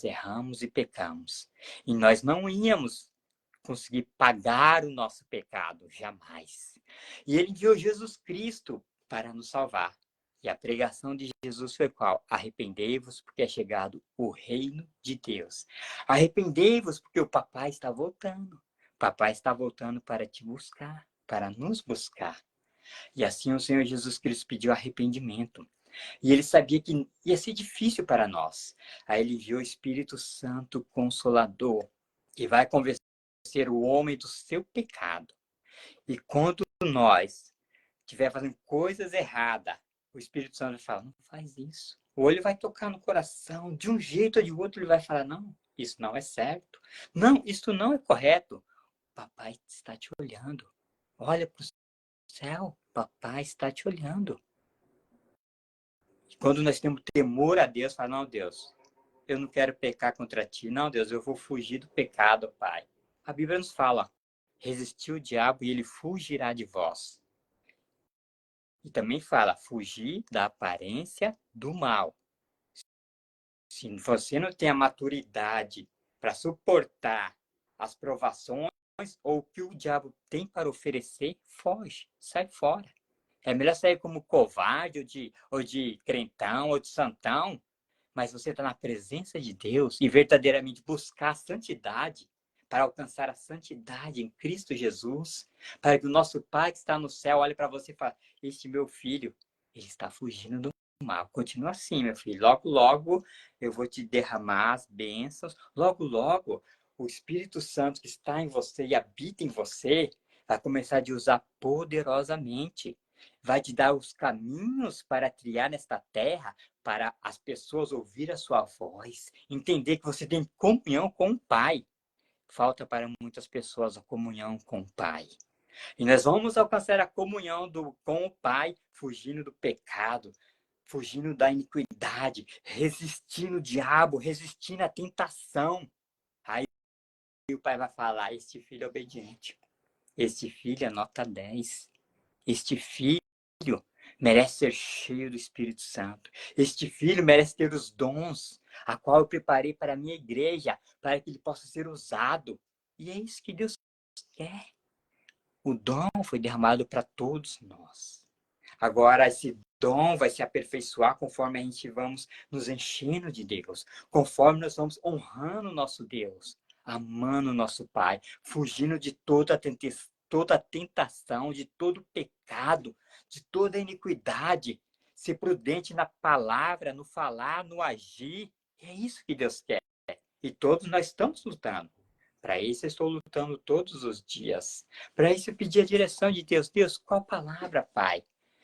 erramos e pecamos. E nós não íamos conseguir pagar o nosso pecado, jamais. E Ele enviou Jesus Cristo para nos salvar. E a pregação de Jesus foi qual? Arrependei-vos, porque é chegado o reino de Deus. Arrependei-vos, porque o papai está voltando. O papai está voltando para te buscar, para nos buscar. E assim o Senhor Jesus Cristo pediu arrependimento. E ele sabia que ia ser difícil para nós. Aí ele enviou o Espírito Santo Consolador, que vai convencer o homem do seu pecado. E quando nós estiver fazendo coisas erradas, o Espírito Santo vai falar: não faz isso. Ou ele vai tocar no coração, de um jeito ou de outro, ele vai falar: não, isso não é certo. Não, isso não é correto. Papai está te olhando. Olha para o céu, papai está te olhando. E quando nós temos temor a Deus, fala: não, Deus, eu não quero pecar contra ti. Não, Deus, eu vou fugir do pecado, Pai. A Bíblia nos fala, resistir o diabo e ele fugirá de vós. E também fala, fugir da aparência do mal. Se você não tem a maturidade para suportar as provações ou o que o diabo tem para oferecer, foge, sai fora. É melhor sair como covarde, ou de crentão, ou de santão, mas você está na presença de Deus e verdadeiramente buscar a santidade, para alcançar a santidade em Cristo Jesus, para que o nosso Pai que está no céu olhe para você e fale, este meu filho, ele está fugindo do mal. Continua assim, meu filho. Logo, logo, eu vou te derramar as bênçãos. Logo, logo, o Espírito Santo que está em você e habita em você, vai começar a te usar poderosamente. Vai te dar os caminhos para trilhar nesta terra, para as pessoas ouvir a sua voz, entender que você tem comunhão com o Pai. Falta para muitas pessoas a comunhão com o Pai. E nós vamos alcançar a comunhão com o Pai, fugindo do pecado, fugindo da iniquidade, resistindo o diabo, resistindo à tentação. Aí o Pai vai falar, este filho é obediente, este filho é nota 10, este filho merece ser cheio do Espírito Santo. Este filho merece ter os dons, a qual eu preparei para a minha igreja, para que ele possa ser usado. E é isso que Deus quer. O dom foi derramado para todos nós. Agora, esse dom vai se aperfeiçoar conforme a gente vamos nos enchendo de Deus, conforme nós vamos honrando o nosso Deus, amando o nosso Pai, fugindo de toda a tentação, de todo pecado, de toda iniquidade, ser prudente na palavra, no falar, no agir. É isso que Deus quer. E todos nós estamos lutando. Para isso eu estou lutando todos os dias. Para isso eu pedi a direção de Deus. Deus, qual palavra, Pai?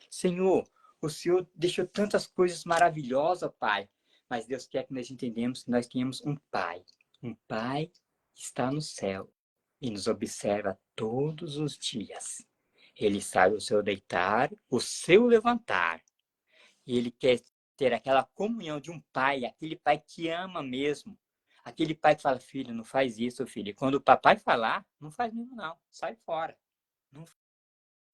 Senhor, o Senhor deixou tantas coisas maravilhosas, Pai. Mas Deus quer que nós entendamos que nós temos um Pai. Um Pai que está no céu e nos observa todos os dias. Ele sabe o seu deitar, o seu levantar. E Ele quer ter aquela comunhão de um pai, aquele pai que ama mesmo. Aquele pai que fala, filho, não faz isso, filho. E quando o papai falar, não faz mesmo não, sai fora. Não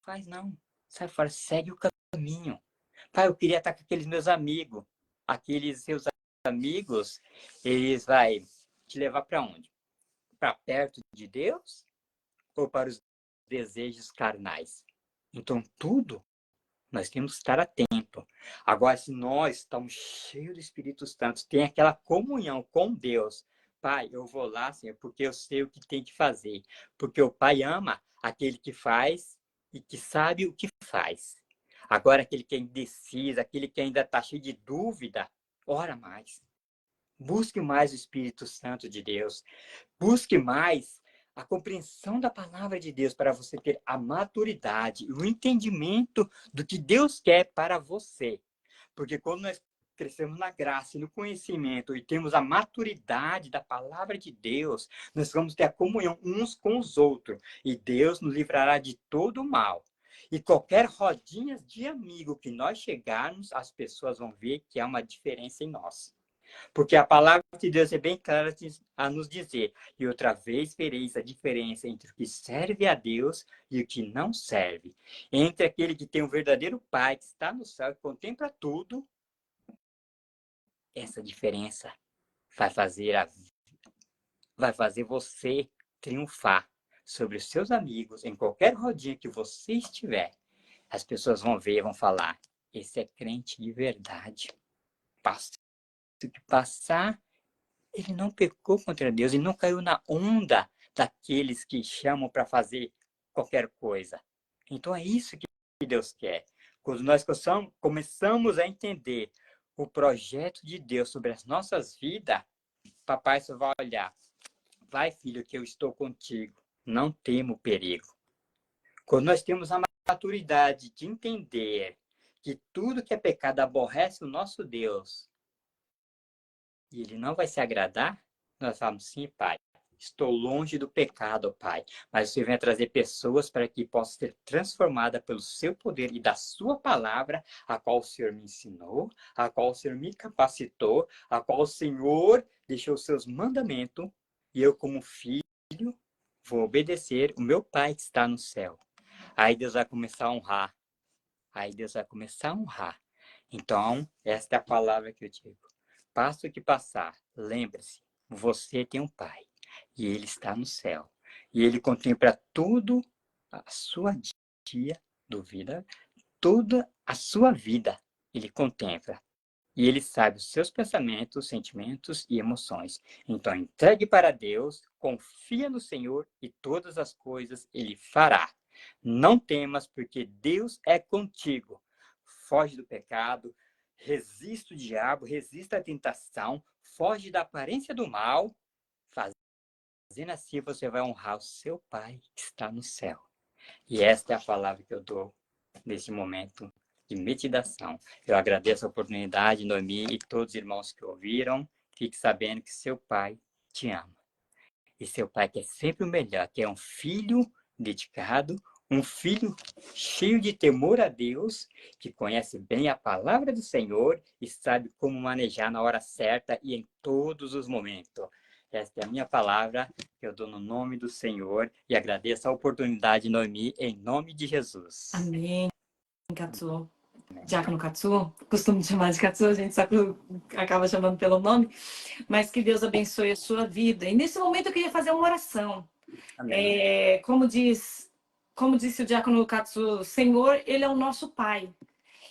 faz não, sai fora, segue o caminho. Pai, eu queria estar com aqueles meus amigos. Aqueles seus amigos, eles vão te levar para onde? Para perto de Deus ou para os desejos carnais? Então, tudo nós temos que estar atento. Agora, se nós estamos cheios do Espírito Santo, tem aquela comunhão com Deus. Pai, eu vou lá, Senhor, porque eu sei o que tem que fazer. Porque o Pai ama aquele que faz e que sabe o que faz. Agora, aquele que é indeciso, aquele que ainda está cheio de dúvida, ora mais. Busque mais o Espírito Santo de Deus. Busque mais a compreensão da palavra de Deus para você ter a maturidade, o entendimento do que Deus quer para você. Porque quando nós crescemos na graça e no conhecimento e temos a maturidade da palavra de Deus, nós vamos ter a comunhão uns com os outros e Deus nos livrará de todo o mal. E qualquer rodinha de amigo que nós chegarmos, as pessoas vão ver que há uma diferença em nós. Porque a palavra de Deus é bem clara a nos dizer, e outra vez vereis a diferença entre o que serve a Deus e o que não serve. Entre aquele que tem um verdadeiro Pai, que está no céu e contempla tudo, essa diferença vai fazer você triunfar sobre os seus amigos, em qualquer rodinha que você estiver. As pessoas vão ver, vão falar, esse é crente de verdade. Passa o que passar, ele não pecou contra Deus, ele não caiu na onda daqueles que chamam para fazer qualquer coisa. Então é isso que Deus quer. Quando nós começamos a entender o projeto de Deus sobre as nossas vidas, papai só vai olhar. Vai, filho, que eu estou contigo. Não temo perigo. Quando nós temos a maturidade de entender que tudo que é pecado aborrece o nosso Deus, e ele não vai se agradar, nós falamos, sim, pai, Estou longe do pecado, ó Pai. Mas o Senhor venha trazer pessoas para que possam ser transformadas pelo seu poder e da sua palavra, a qual o Senhor me ensinou, a qual o Senhor me capacitou, a qual o Senhor deixou os seus mandamentos, e eu, como filho, vou obedecer o meu Pai que está no céu. Aí Deus vai começar a honrar. Aí Deus vai começar a honrar. Então, esta é a palavra que eu digo. Passo o que passar, lembre-se, você tem um Pai. E Ele está no céu. E Ele contempla tudo a sua dia do vida, toda a sua vida. Ele contempla. E Ele sabe os seus pensamentos, sentimentos e emoções. Então, entregue para Deus, confia no Senhor e todas as coisas Ele fará. Não temas, porque Deus é contigo. Foge do pecado, resista o diabo, resista a tentação, foge da aparência do mal. Fazendo assim, você vai honrar o seu Pai que está no céu. E esta é a palavra que eu dou nesse momento de meditação. Eu agradeço a oportunidade, Noemi, e todos os irmãos que ouviram. Fique sabendo que seu Pai te ama. E seu Pai quer sempre o melhor, que é um filho dedicado, um filho cheio de temor a Deus, que conhece bem a palavra do Senhor e sabe como manejar na hora certa e em todos os momentos. Esta é a minha palavra, que eu dou no nome do Senhor, e agradeço a oportunidade, Noemi, em nome de Jesus. Amém, Katsu. Diácono Katsu, costumo chamar de Katsu, a gente só acaba chamando pelo nome, mas que Deus abençoe a sua vida. E nesse momento eu queria fazer uma oração. Como disse o Diácono Katsu, Senhor, Ele é o nosso Pai.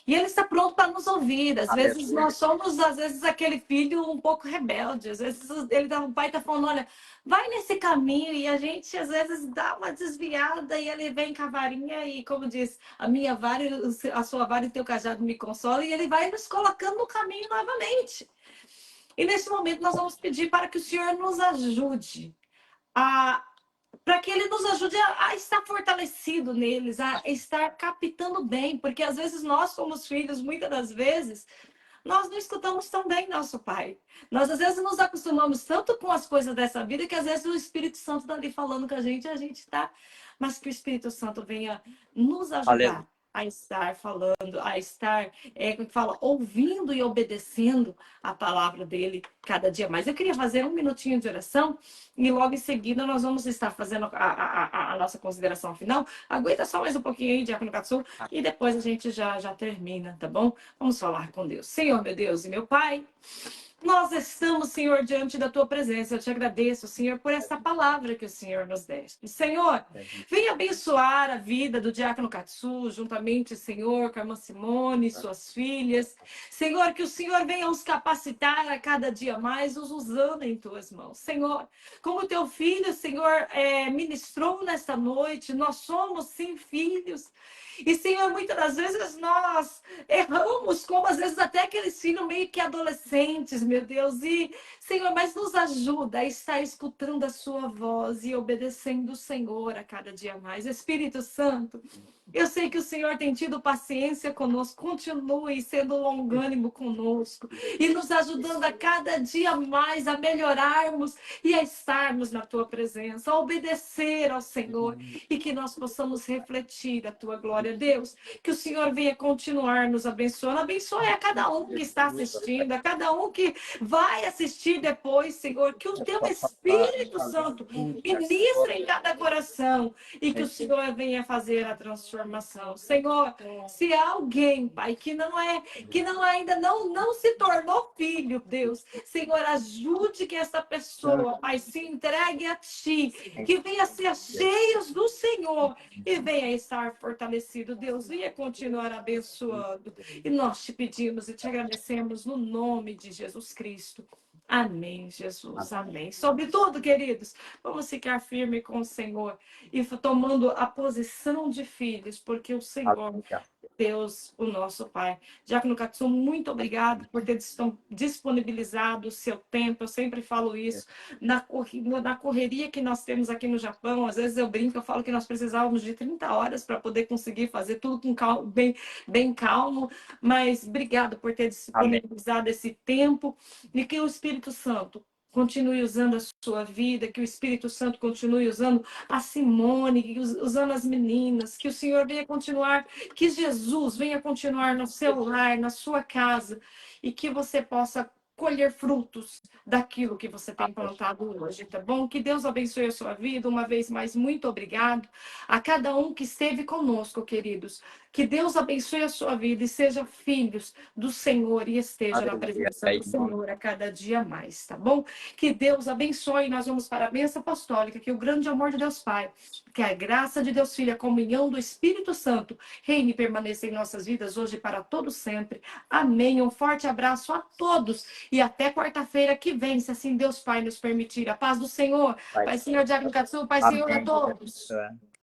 E Ele está pronto para nos ouvir. Às vezes nós somos, aquele filho um pouco rebelde. Às vezes o pai está falando, olha, vai nesse caminho. E a gente, às vezes, dá uma desviada e ele vem com a varinha e, como diz, a sua vara e o teu cajado me consola. E ele vai nos colocando no caminho novamente. E nesse momento nós vamos pedir para que o Senhor nos ajude para que Ele nos ajude a estar fortalecido neles, a estar captando bem, porque às vezes nós, como filhos, muitas das vezes, nós não escutamos tão bem nosso Pai. Nós, às vezes, nos acostumamos tanto com as coisas dessa vida que, às vezes, o Espírito Santo está ali falando com a gente está... Mas que o Espírito Santo venha nos ajudar a estar falando, a estar, como fala, ouvindo e obedecendo a palavra dele cada dia mais. Eu queria fazer um minutinho de oração e logo em seguida nós vamos estar fazendo a nossa consideração final. Aguenta só mais um pouquinho aí, Diácono Katsu, e depois a gente já termina, tá bom? Vamos falar com Deus. Senhor, meu Deus e meu Pai, nós estamos, Senhor, diante da Tua presença. Eu te agradeço, Senhor, por essa palavra que o Senhor nos deste. Senhor, venha abençoar a vida do Diácono Katsu, juntamente, Senhor, com a irmã Simone e suas filhas. Senhor, que o Senhor venha os capacitar a cada dia mais, os usando em Tuas mãos. Senhor, como Teu filho, Senhor, ministrou nesta noite, nós somos, sim, filhos. E, Senhor, muitas das vezes nós erramos, como às vezes até aqueles filhos meio que adolescentes, meu Deus. E, Senhor, mas nos ajuda a estar escutando a sua voz e obedecendo o Senhor a cada dia mais. Espírito Santo, eu sei que o Senhor tem tido paciência conosco, continue sendo longânimo conosco e nos ajudando a cada dia mais a melhorarmos e a estarmos na Tua presença, a obedecer ao Senhor e que nós possamos refletir a Tua glória, Deus. Que o Senhor venha continuar nos abençoando, abençoe a cada um que está assistindo, a cada um que vai assistir depois, Senhor, que o Teu Espírito Santo ministre em cada coração e que o Senhor venha fazer a transformação. Senhor, se há alguém, Pai, que ainda não se tornou filho, Deus, Senhor, ajude que essa pessoa, Pai, se entregue a Ti, que venha ser cheios do Senhor e venha estar fortalecido, Deus, venha continuar abençoando. E nós te pedimos e te agradecemos no nome de Jesus Cristo. Amém, Jesus, amém. Sobretudo, queridos, vamos ficar firme com o Senhor e tomando a posição de filhos, porque o Senhor, Deus, o nosso Pai. Diácono Katsu, muito obrigado por ter disponibilizado o seu tempo. Eu sempre falo isso. Na correria que nós temos aqui no Japão, às vezes eu brinco, eu falo que nós precisávamos de 30 horas para poder conseguir fazer tudo com calma, bem calmo. Mas obrigado por ter disponibilizado esse tempo e que o Espírito Santo continue usando a sua vida, que o Espírito Santo continue usando a Simone, usando as meninas, que o Senhor venha continuar, que Jesus venha continuar no seu lar, na sua casa, e que você possa colher frutos daquilo que você tem plantado hoje, tá bom? Que Deus abençoe a sua vida. Uma vez mais, muito obrigado a cada um que esteve conosco, queridos. Que Deus abençoe a sua vida e seja filhos do Senhor e esteja na Aleluia. presença do Senhor a cada dia mais, tá bom? Que Deus abençoe. Nós vamos para a bênção apostólica, que o grande amor de Deus Pai, que a graça de Deus Filho, a comunhão do Espírito Santo reine e permaneça em nossas vidas hoje e para todo sempre. Amém. Um forte abraço a todos e até quarta-feira que vem, se assim Deus Pai nos permitir. A paz do Senhor. Pai Senhor de Aguincaçu, Pai Senhor a Amém. todos.